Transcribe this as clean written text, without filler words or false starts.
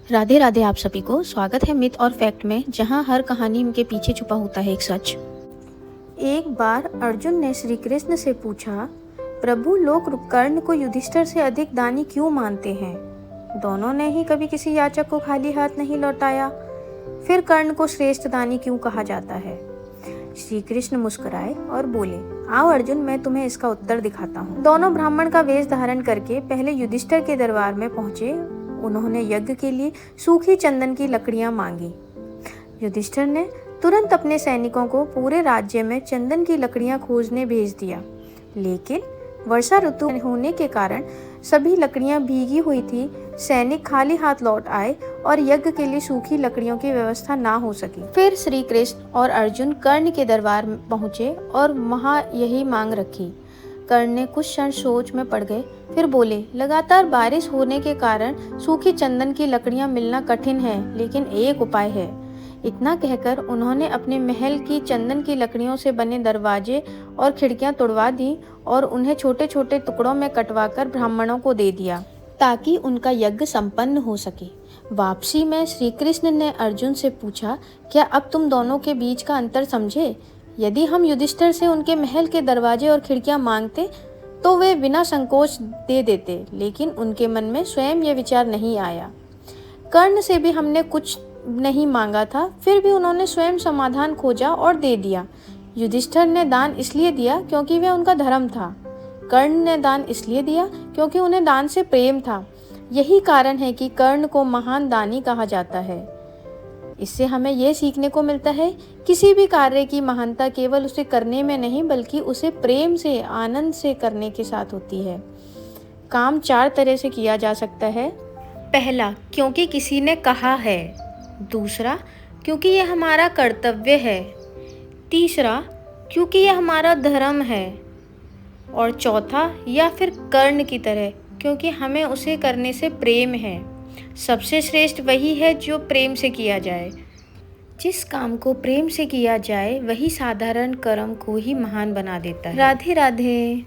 राधे राधे आप सभी को स्वागत है मिथ और फैक्ट में, जहां हर कहानी के पीछे छुपा होता है एक सच। एक बार अर्जुन ने श्री कृष्ण से पूछा, प्रभु लोग कर्ण को युधिष्ठिर से अधिक दानी क्यों मानते हैं? दोनों ने ही कभी किसी याचक को खाली हाथ नहीं लौटाया, फिर कर्ण को श्रेष्ठ दानी क्यों कहा जाता है? श्री कृष्ण मुस्कुराए और बोले, आओ अर्जुन, मैं तुम्हें इसका उत्तर दिखाता हूँ। दोनों ब्राह्मण का वेश धारण करके पहले युधिष्ठिर के दरबार में पहुंचे। उन्होंने यज्ञ के लिए सूखी चंदन की लकड़ियां मांगी। युधिष्ठिर ने तुरंत अपने सैनिकों को पूरे राज्य में चंदन की लकड़ियां खोजने भेज दिया, लेकिन वर्षा ऋतु होने के कारण सभी लकड़ियां भीगी हुई थी। सैनिक खाली हाथ लौट आए और यज्ञ के लिए सूखी लकड़ियों की व्यवस्था ना हो सकी। फिर श्री कृष्ण और अर्जुन कर्ण के दरबार में पहुंचे और वहां यही मांग रखी। कर्ण ने कुछ क्षण सोच में पड़ गए, फिर बोले, लगातार बारिश होने के कारण सूखी चंदन की लकड़ियां मिलना कठिन है, लेकिन एक उपाय है। इतना कहकर उन्होंने अपने महल की चंदन की लकड़ियों से बने दरवाजे और खिड़कियां तोड़वा दी और उन्हें छोटे छोटे टुकड़ों में कटवाकर ब्राह्मणों को दे दिया, ताकि उनका यज्ञ संपन्न हो सके। वापसी में श्री कृष्ण ने अर्जुन से पूछा, क्या अब तुम दोनों के बीच का अंतर समझे? यदि हम युधिष्ठिर से उनके महल के दरवाजे और खिड़कियां मांगते तो वे बिना संकोच दे देते, लेकिन उनके मन में स्वयं यह विचार नहीं आया। कर्ण से भी हमने कुछ नहीं मांगा था, फिर भी उन्होंने स्वयं समाधान खोजा और दे दिया। युधिष्ठिर ने दान इसलिए दिया क्योंकि वह उनका धर्म था। कर्ण ने दान इसलिए दिया क्योंकि उन्हें दान से प्रेम था। यही कारण है कि कर्ण को महान दानी कहा जाता है। इससे हमें यह सीखने को मिलता है, किसी भी कार्य की महानता केवल उसे करने में नहीं, बल्कि उसे प्रेम से, आनंद से करने के साथ होती है। काम 4 तरह से किया जा सकता है। पहला, क्योंकि किसी ने कहा है। दूसरा, क्योंकि यह हमारा कर्तव्य है। तीसरा, क्योंकि यह हमारा धर्म है। और चौथा, या फिर कर्ण की तरह, क्योंकि हमें उसे करने से प्रेम है। सबसे श्रेष्ठ वही है जो प्रेम से किया जाए। जिस काम को प्रेम से किया जाए वही साधारण कर्म को ही महान बना देता है। राधे राधे।